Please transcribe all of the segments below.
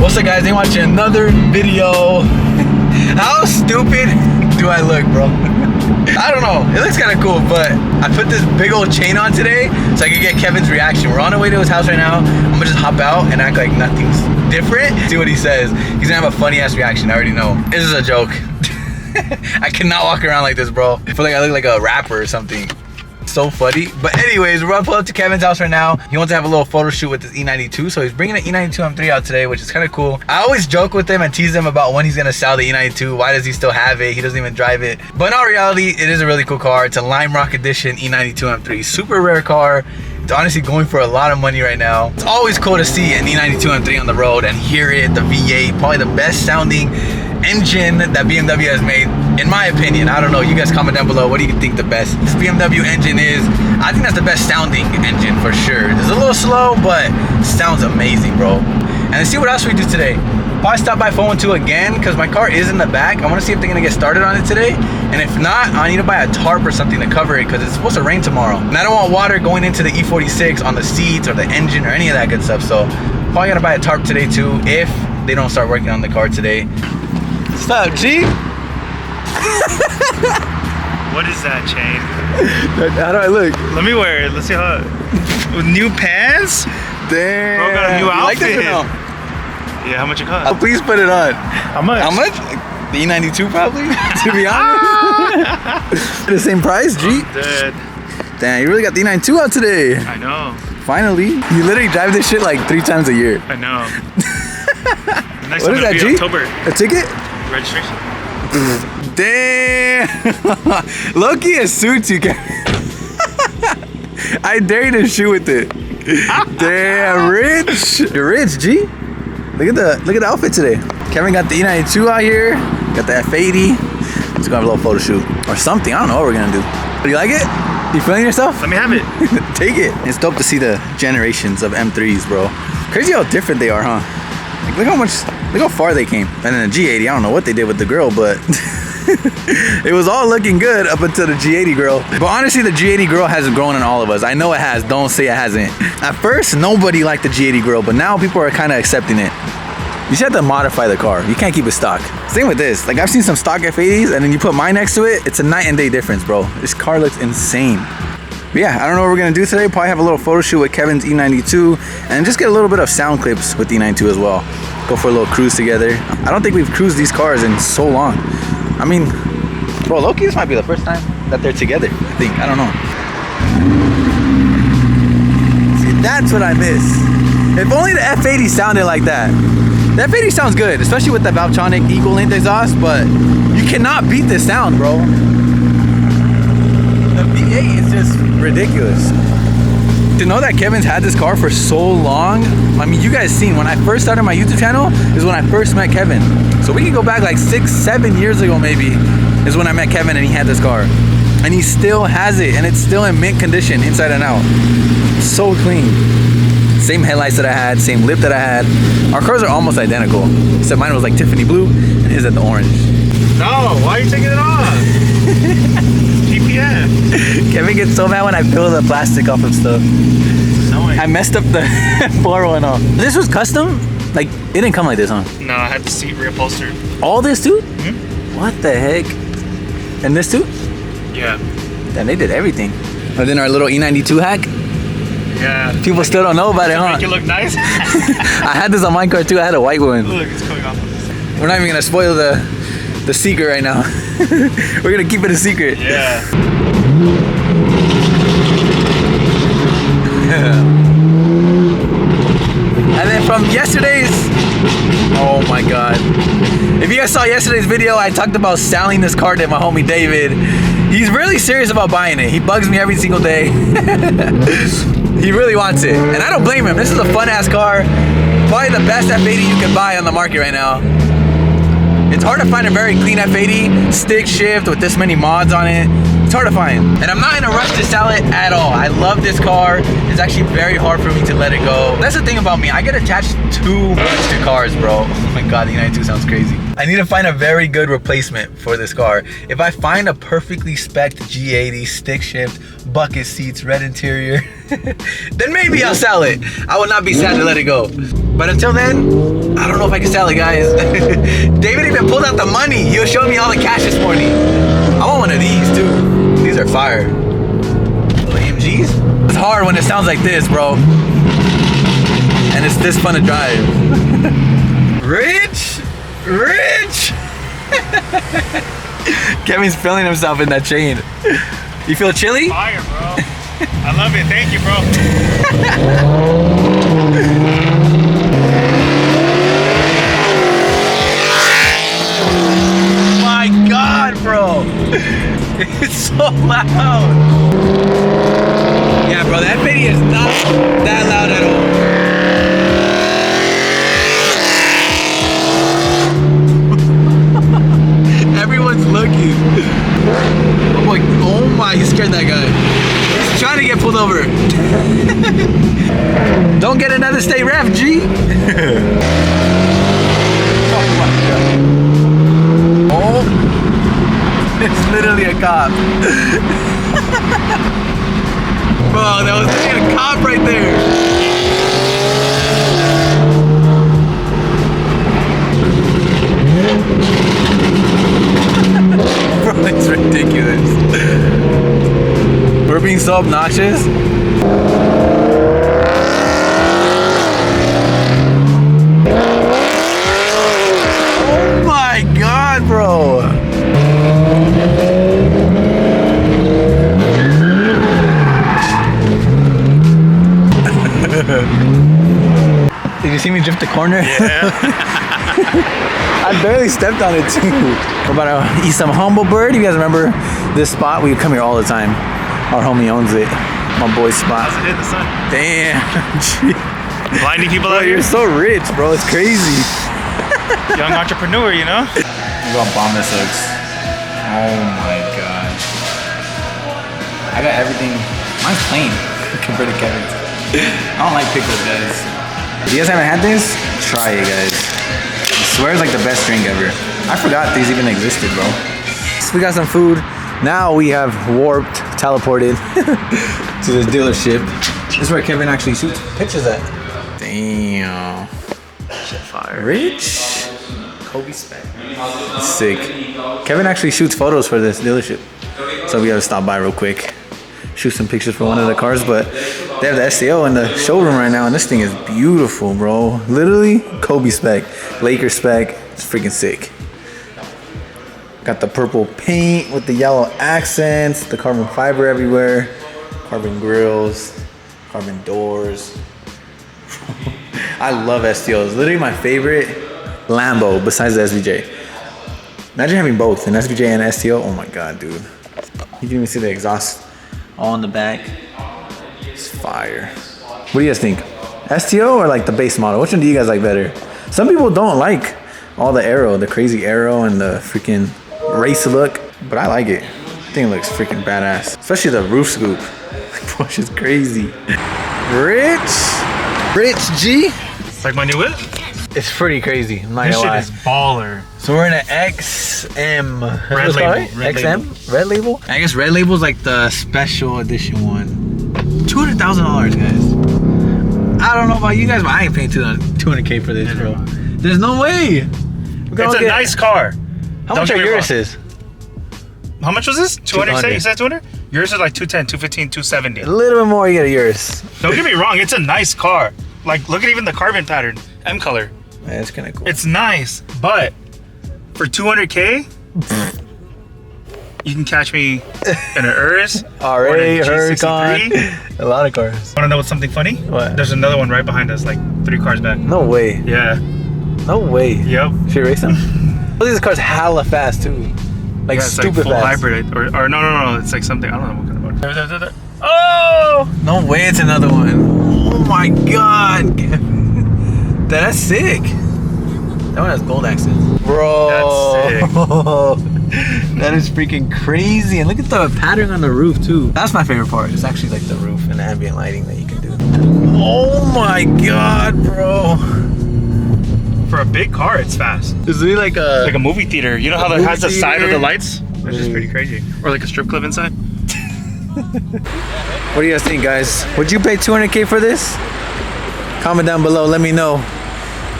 What's up, guys? They watching another video. How stupid do I look, bro? I don't know. It looks kind of cool, but I put this big old chain on today so I can get Kevin's reaction. We're on the way to his house right now. I'm gonna just hop out and act like nothing's different. See what he says. He's gonna have a funny ass reaction. I already know. This is a joke. I cannot walk around like this, bro. I feel like I look like a rapper or something. So funny. But anyways, we're gonna pull up to Kevin's house right now. He wants to have a little photo shoot with this E92, so he's bringing an E92 M3 out today, which is kind of cool. I always joke with him and tease him about when he's gonna sell the E92. Why does he still have it? He doesn't even drive it. But in all reality, it is a really cool car. It's a Lime Rock Edition E92 M3. Super rare car. It's honestly going for a lot of money right now. It's always cool to see an E92 M3 on the road and hear it, the V8, probably the best sounding engine that BMW has made, in my opinion. I don't know, you guys comment down below, what do you think the best this BMW engine is? I think that's the best sounding engine for sure. It's a little slow, but sounds amazing, bro. And let's see what else we do today. Probably stop by 412 again, because my car is in the back. I want to see if they're gonna get started on it today, and if not, I need to buy a tarp or something to cover it, because it's supposed to rain tomorrow, and I don't want water going into the E46 on the seats or the engine or any of that good stuff. So probably gotta buy a tarp today too, if they don't start working on the car today. What's up, G? What is that chain? How do I look? Let me wear it. Let's see how. With new pants? Damn. Bro got a new outfit. Like this or no? Yeah, how much it cost? Oh, please put it on. How much? How much? The E92 probably, to be honest. The same price, G? I'm dead. Damn, you really got the E92 out today. I know. Finally. You literally drive this shit like 3 times a year. I know. Next What is that, G? October. A ticket? Registration. Damn. Low-key, it suits you, Kevin. I dare you to shoot with it. Damn, rich. You're rich, G. Look at the outfit today. Kevin got the E92 out here. Got the F80. Let's go have a little photo shoot or something. I don't know what we're gonna do. Do you like it? You feeling yourself? Let me have it. Take it. It's dope to see the generations of M3s, bro. Crazy how different they are, huh? Like, look how far they came. And then the G80, I don't know what they did with the girl, but it was all looking good up until the G80 girl. But honestly, the G80 girl has grown on all of us. I know it has, don't say it hasn't. At first, nobody liked the G80 girl, but now people are kind of accepting it. You just have to modify the car. You can't keep it stock. Same with this. Like, I've seen some stock F80s, and then you put mine next to it, it's a night and day difference, bro. This car looks insane. But yeah, I don't know what we're gonna do today. Probably have a little photo shoot with Kevin's E92 and just get a little bit of sound clips with the E92 as well. Go for a little cruise together. I don't think we've cruised these cars in so long. I mean, bro, low-key, this might be the first time that they're together, I think. I don't know. See, that's what I miss. If only the F80 sounded like that. The F80 sounds good, especially with the Valtronic equal length exhaust, but you cannot beat this sound, bro. The V8 is just ridiculous. To know that Kevin's had this car for so long, I mean, you guys seen when I first started my YouTube channel is when I first met Kevin. So we can go back like 6-7 years ago maybe is when I met Kevin and he had this car. And he still has it and it's still in mint condition inside and out. So clean. Same headlights that I had, same lip that I had. Our cars are almost identical, except mine was like Tiffany blue and his had the orange. No, why are you taking it off? GPF. Kevin gets so mad when I peel the plastic off of stuff. Annoying. I messed up the floor and all. This was custom? Like, it didn't come like this, huh? No, I had the seat reupholstered. All this too? Mm-hmm. What the heck? And this too? Yeah. Then they did everything. And then our little E92 hack? Yeah. People still don't know about it, huh? Make it look nice. I had this on my car too. I had a white one. Look, it's coming off. We're not even gonna spoil the secret right now. We're gonna keep it a secret. Yeah. And then from yesterday's, oh my god. If you guys saw yesterday's video, I talked about selling this car to my homie David. He's really serious about buying it. He bugs me every single day. He really wants it. And I don't blame him. This is a fun ass car. Probably the best F80 you can buy on the market right now. It's hard to find a very clean F80, stick shift with this many mods on it. It's hard to find. And I'm not in a rush to sell it at all. I love this car. It's actually very hard for me to let it go. That's the thing about me. I get attached too much to cars, bro. Oh my god, the E92 sounds crazy. I need to find a very good replacement for this car. If I find a perfectly spec'd G80, stick shift, bucket seats, red interior, then maybe I'll sell it. I will not be sad to let it go. But until then, I don't know if I can sell it, guys. David even pulled out the money. He was showing me all the cash this morning. I want one of these too. These are fire. Little AMGs. It's hard when it sounds like this, bro. And it's this fun to drive. Rich. Kevin's feeling himself in that chain. You feel chilly? Fire, bro. I love it. Thank you, bro. My God, bro. It's so loud. Yeah, bro, that video is not that loud at all. Everyone's looking. Oh my, he scared that guy. He's trying to get pulled over. Don't get another state ref, G. Oh, it's literally a cop. Bro, that was literally a cop right there. Bro, it's ridiculous. We're being so obnoxious. Oh my God, bro. Did you see me drift the corner? Yeah. I barely stepped on it too. We're about to eat some humble bird. You guys remember this spot? We come here all the time. Our homie owns it. My boy's spot. How's it in the sun? Damn. Blinding people Bro, out here. you're so rich, bro. It's crazy. Young entrepreneur, you know? Look how bomb this looks. Oh my God. I got everything. Mine's plain compared to Kevin's. I don't like pickles, guys. If you guys haven't had this, try it, guys. I swear it's like the best drink ever. I forgot these even existed, bro. So we got some food. Now we have warped, teleported to this dealership. This is where Kevin actually shoots pictures at. Damn. Shit fire. Rich. Kobe spec. Sick. Kevin actually shoots photos for this dealership. So we gotta stop by real quick. Shoot some pictures for one of the cars, but they have the STO in the showroom right now, and this thing is beautiful, bro. Literally, Kobe spec, Laker spec. It's freaking sick. Got the purple paint with the yellow accents, the carbon fiber everywhere, carbon grills, carbon doors. I love STOs. Literally my favorite Lambo besides the SVJ. Imagine having both, an SVJ and an STO. Oh my God, dude. You can even see the exhaust all in the back. It's fire. What do you guys think? STO or like the base model? Which one do you guys like better? Some people don't like all the aero, the crazy aero and the freaking race look, but I like it. I think it looks freaking badass. Especially the roof scoop. Like, bro, it's crazy. Rich G. It's like my new whip. It's pretty crazy. I'm not This gonna shit lie. is baller. So we're in an XM. Red label. Right? Red XM? Red label? I guess red label's like the special edition one. $200,000, guys. I don't know about you guys, but I ain't paying $200K for this, bro. There's no way. It's a nice car. How much are yours? How much was this? 200? 200. You said 200? Yours is like 210, 215, 270. A little bit more, you get yours. Don't get me wrong, it's a nice car. Like, look at even the carbon pattern, M color. Man, it's kind of cool. It's nice, but for 200K, you can catch me in an Urus, RA, or in a Huracan, G63. a lot of cars. Wanna know what's something funny? What? There's another one right behind us, like 3 cars back. No way. Yeah. No way. Yep. Should we race them? Well, these cars hella fast too. Like Yeah, it's stupid like full fast. hybrid, or no, it's like something, I don't know what kind of motor. Oh! No way, it's another one. Oh my God. That's sick. That one has gold accents. Bro. That's sick. That is freaking crazy. And look at the pattern on the roof too. That's my favorite part. It's actually like the roof and the ambient lighting that you can do. Oh my God, bro. For a big car, it's fast. It's really like Like a movie theater. You know how that movie has the side of theater. the lights? That's just pretty crazy. Or like a strip club inside. What do you guys think, guys? Would you pay $200K for this? Comment down below, let me know.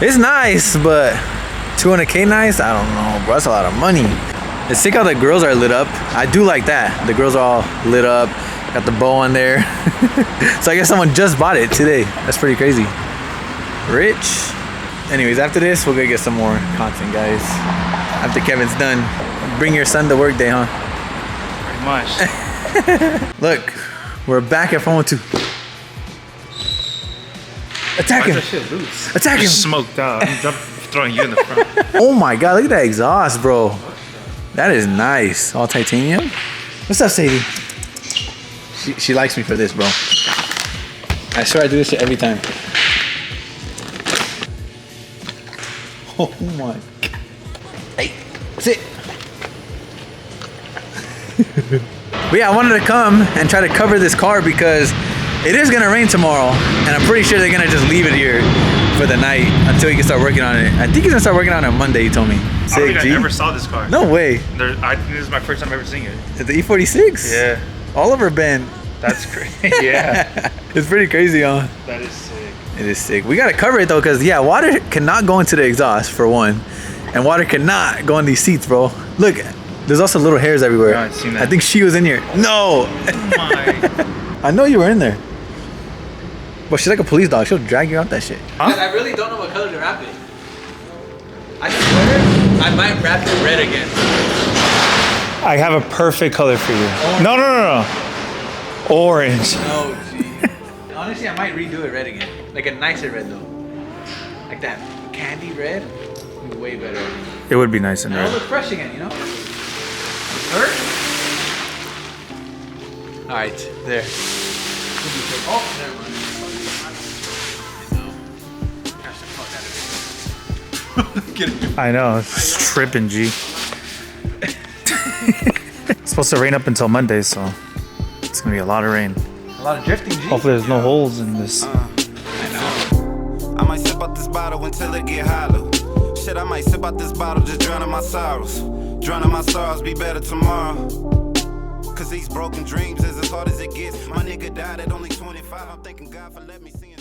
It's nice, but 200K nice? I don't know, bro. That's a lot of money. It's sick how the grills are lit up. I do like that. The grills are all lit up. Got the bow on there. So I guess someone just bought it today. That's pretty crazy. Rich. Anyways, after this, we'll go get some more content, guys. After Kevin's done. Bring your son to work day, huh? Pretty much. Look, we're back at 412. Attack him! Why is that shit loose? Attack him! You're smoked out. I'm throwing you in the front. Oh my god, look at that exhaust, bro. That is nice. All titanium. What's up, Sadie? She likes me for this, bro. I swear I do this shit every time. Oh my. Hey, sit. But yeah, I wanted to come and try to cover this car because it is gonna rain tomorrow, and I'm pretty sure they're gonna just leave it here for the night until he can start working on it. I think he's gonna start working on it on Monday, he told me. I don't Sick, think G. I ever saw this car. No way. I think this is my first time ever seeing it. The E46? Yeah. Oliver band. That's crazy. Yeah. It's pretty crazy, huh? That is sick. It is sick. We gotta cover it though, because yeah, water cannot go into the exhaust for one, and water cannot go in these seats, bro. Look, there's also little hairs everywhere. Yeah, I've seen that. I think she was in here. No. Oh my. I know you were in there. But she's like a police dog. She'll drag you out that shit. Huh? I really don't know what color to wrap it. I swear, I might wrap it red again. I have a perfect color for you. Orange. No. Orange. No, gee. Honestly, I might redo it red again. Like a nicer red though. Like that candy red. Would be way better. It would be nice in And it'll there. look fresh again, you know? Third? Alright, there. Oh, never mind. I know. It's tripping, G. It's supposed to rain up until Monday, so it's gonna be a lot of rain. A lot of drifting, G. Hopefully there's no holes in this. I might sip out this bottle until it get hollow. Shit, I might sip out this bottle, just drowning my sorrows. Drowning my sorrows, be better tomorrow. Cause these broken dreams is as hard as it gets. My nigga died at only 25. I'm thanking God for letting me see.